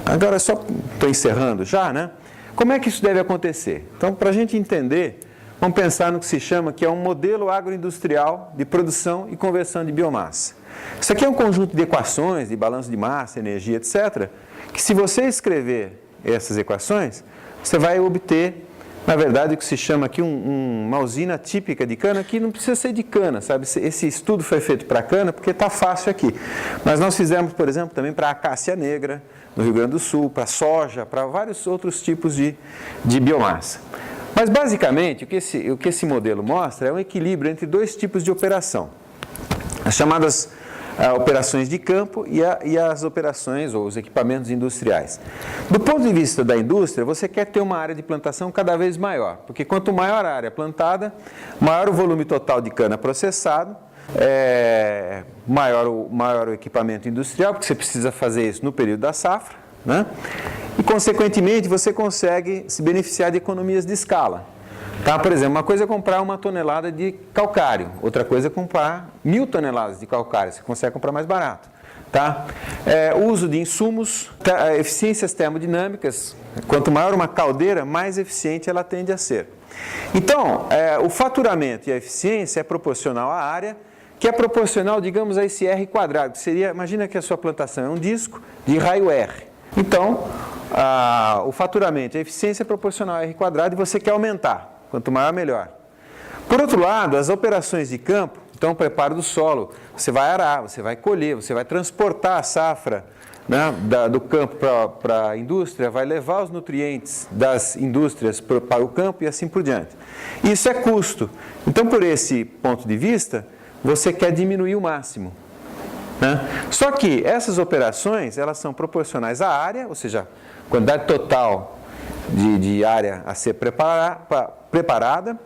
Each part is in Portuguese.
Agora, só estou encerrando já, né? Como é que isso deve acontecer? Então, para a gente entender, vamos pensar no que se chama, que é um modelo agroindustrial de produção e conversão de biomassa. Isso aqui é um conjunto de equações, de balanço de massa, energia, etc., que se você escrever essas equações, você vai obter, na verdade, o que se chama aqui uma usina típica de cana, que não precisa ser de cana, sabe? Esse estudo foi feito para cana porque está fácil aqui. Mas nós fizemos, por exemplo, também para acácia negra, no Rio Grande do Sul, para soja, para vários outros tipos de biomassa. Mas, basicamente, o que esse modelo mostra é um equilíbrio entre dois tipos de operação. As chamadas operações de campo e as operações ou os equipamentos industriais. Do ponto de vista da indústria, você quer ter uma área de plantação cada vez maior, porque quanto maior a área plantada, maior o volume total de cana processado, maior o equipamento industrial, porque você precisa fazer isso no período da safra, né? E, consequentemente, você consegue se beneficiar de economias de escala. Tá? Por exemplo, uma coisa é comprar 1 tonelada de calcário, outra coisa é comprar 1.000 toneladas de calcário, você consegue comprar mais barato. Tá? O uso de insumos, eficiências termodinâmicas, quanto maior uma caldeira, mais eficiente ela tende a ser. Então, o faturamento e a eficiência é proporcional à área, que é proporcional, digamos, a esse R quadrado, que seria, imagina que a sua plantação é um disco de raio R. Então, o faturamento e a eficiência é proporcional a R quadrado e você quer aumentar. Quanto maior, melhor. Por outro lado, as operações de campo, então o preparo do solo, você vai arar, você vai colher, você vai transportar a safra, né, do campo para a indústria, vai levar os nutrientes das indústrias para o campo e assim por diante. Isso é custo. Então, por esse ponto de vista, você quer diminuir o máximo. Né? Só que essas operações, elas são proporcionais à área, ou seja, quantidade total de área a ser preparada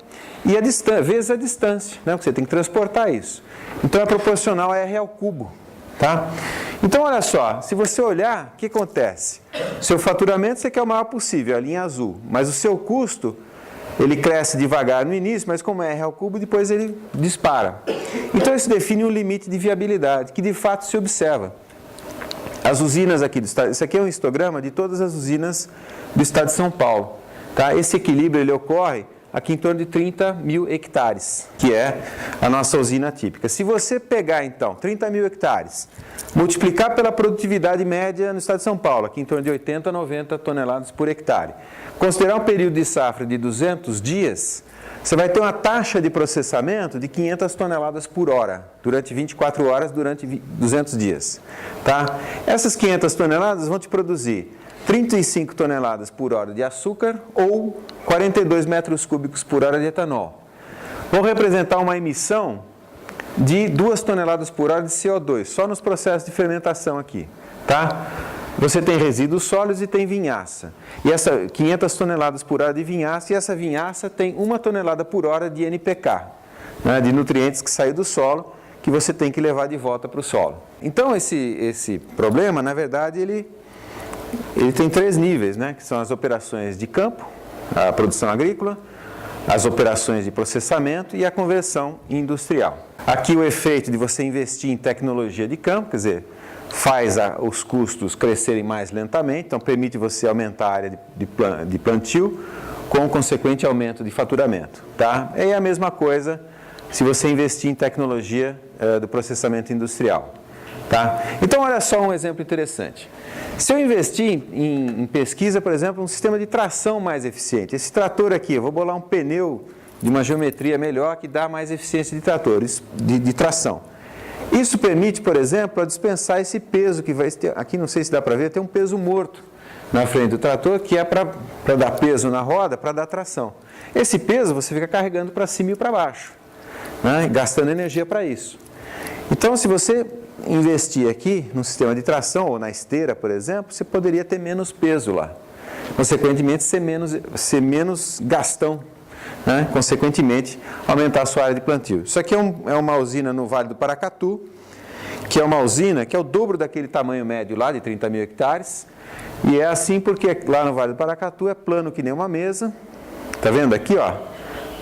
e vezes a distância, né? Porque você tem que transportar isso. Então é proporcional a R ao cubo. Tá? Então olha só, se você olhar, o que acontece? Seu faturamento você quer o maior possível, a linha azul, mas o seu custo, ele cresce devagar no início, mas como é R ao cubo, depois ele dispara. Então isso define um limite de viabilidade, que de fato se observa. As usinas aqui do estado, isso aqui é um histograma de todas as usinas do estado de São Paulo. Tá? Esse equilíbrio ele ocorre aqui em torno de 30.000 hectares, que é a nossa usina típica. Se você pegar, então, 30.000 hectares, multiplicar pela produtividade média no estado de São Paulo, aqui em torno de 80 a 90 toneladas por hectare, considerar um período de safra de 200 dias, você vai ter uma taxa de processamento de 500 toneladas por hora, durante 24 horas, durante 200 dias. Tá? Essas 500 toneladas vão te produzir 35 toneladas por hora de açúcar ou 42 metros cúbicos por hora de etanol. Vão representar uma emissão de 2 toneladas por hora de CO2, só nos processos de fermentação aqui. Tá? Você tem resíduos sólidos e tem vinhaça. E essa 500 toneladas por hora de vinhaça, e essa vinhaça tem 1 tonelada por hora de NPK, né, de nutrientes que saem do solo, que você tem que levar de volta para o solo. Então, esse problema, na verdade, ele tem 3 níveis, né, que são as operações de campo, a produção agrícola, as operações de processamento e a conversão industrial. Aqui o efeito de você investir em tecnologia de campo, quer dizer, faz os custos crescerem mais lentamente, então permite você aumentar a área de plantio com consequente aumento de faturamento. Tá? É a mesma coisa se você investir em tecnologia do processamento industrial. Tá? Então, olha só um exemplo interessante. Se eu investir em pesquisa, por exemplo, um sistema de tração mais eficiente, esse trator aqui, eu vou bolar um pneu de uma geometria melhor que dá mais eficiência de tratores, de tração. Isso permite, por exemplo, dispensar esse peso que vai ter, aqui não sei se dá para ver, tem um peso morto na frente do trator, que é para dar peso na roda, para dar tração. Esse peso você fica carregando para cima e para baixo, né, gastando energia para isso. Então, se você investir aqui no sistema de tração, ou na esteira, por exemplo, você poderia ter menos peso lá. Consequentemente, ser menos gastão. Né? Consequentemente, aumentar a sua área de plantio. Isso aqui é uma usina no Vale do Paracatu, que é uma usina que é o dobro daquele tamanho médio lá, de 30.000 hectares. E é assim porque lá no Vale do Paracatu é plano que nem uma mesa. Está vendo aqui, ó?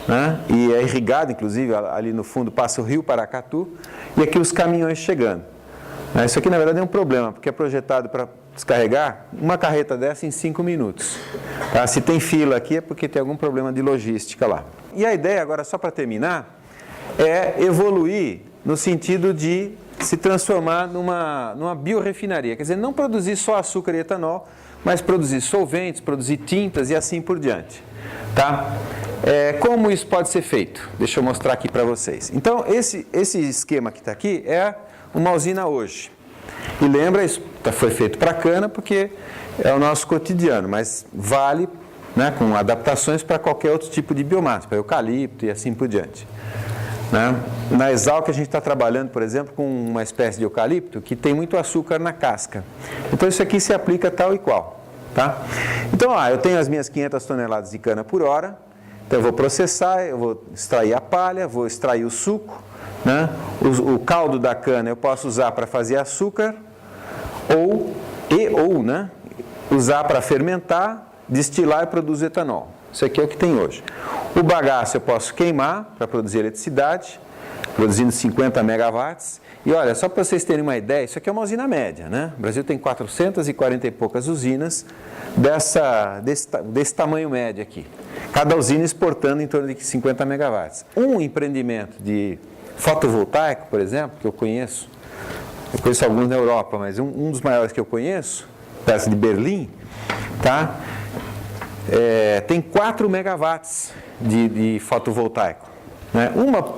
Né? E é irrigado, inclusive, ali no fundo passa o rio Paracatu. E aqui os caminhões chegando. Isso aqui, na verdade, é um problema, porque é projetado para descarregar uma carreta dessa em 5 minutos. Tá? Se tem fila aqui é porque tem algum problema de logística lá. E a ideia agora, só para terminar, é evoluir no sentido de se transformar numa biorefinaria. Quer dizer, não produzir só açúcar e etanol, mas produzir solventes, produzir tintas e assim por diante. Tá? Como isso pode ser feito? Deixa eu mostrar aqui para vocês. Então, esse esquema que está aqui é uma usina hoje. E lembra, isso foi feito para cana porque é o nosso cotidiano, mas vale, né, com adaptações para qualquer outro tipo de biomassa, para eucalipto e assim por diante. Né? Na Exalc a gente está trabalhando, por exemplo, com uma espécie de eucalipto que tem muito açúcar na casca. Então isso aqui se aplica tal e qual. Tá? Então eu tenho as minhas 500 toneladas de cana por hora, então eu vou processar, eu vou extrair a palha, vou extrair o suco, né? O caldo da cana eu posso usar para fazer açúcar ou né, usar para fermentar, destilar e produzir etanol. Isso aqui é o que tem hoje. O bagaço eu posso queimar para produzir eletricidade, produzindo 50 megawatts. E olha, só para vocês terem uma ideia, isso aqui é uma usina média, né? O Brasil tem 440 e poucas usinas desse tamanho médio aqui. Cada usina exportando em torno de 50 megawatts. Um empreendimento de fotovoltaico, por exemplo, que eu conheço alguns na Europa, mas um dos maiores que eu conheço, perto de Berlim, tá? Tem 4 megawatts de fotovoltaico. Né?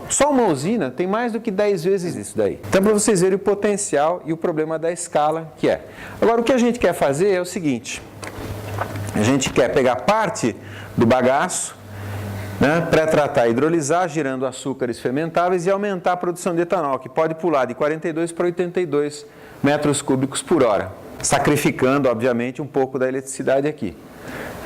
Só uma usina tem mais do que 10 vezes isso daí. Então, para vocês verem o potencial e o problema da escala que é. Agora, o que a gente quer fazer é o seguinte. A gente quer pegar parte do bagaço, né, pré-tratar e hidrolisar, gerando açúcares fermentáveis e aumentar a produção de etanol, que pode pular de 42 para 82 metros cúbicos por hora, sacrificando, obviamente, um pouco da eletricidade aqui.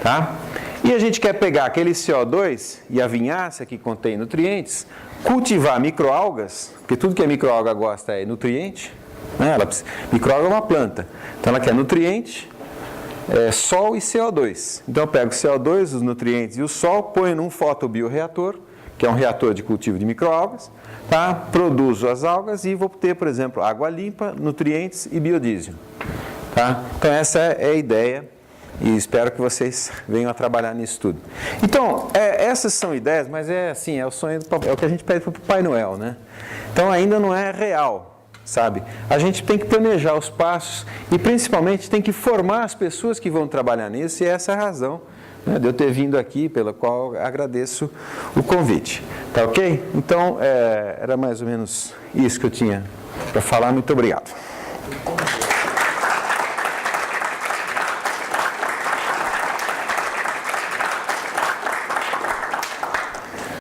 Tá? E a gente quer pegar aquele CO2 e a vinhaça que contém nutrientes, cultivar microalgas, porque tudo que a microalga gosta é nutriente, né? Microalga é uma planta, então ela quer nutriente, sol e CO2. Então eu pego o CO2, os nutrientes e o sol, ponho num fotobioreator, que é um reator de cultivo de microalgas, tá? Produzo as algas e vou ter, por exemplo, água limpa, nutrientes e biodiesel. Tá? Então essa é a ideia. E espero que vocês venham a trabalhar nisso tudo. Então, essas são ideias, mas é o sonho, é o que a gente pede para o Papai Noel, né? Então ainda não é real, sabe? A gente tem que planejar os passos e principalmente tem que formar as pessoas que vão trabalhar nisso, e essa é a razão, né, de eu ter vindo aqui, pela qual agradeço o convite. Tá ok? Então, era mais ou menos isso que eu tinha para falar. Muito obrigado.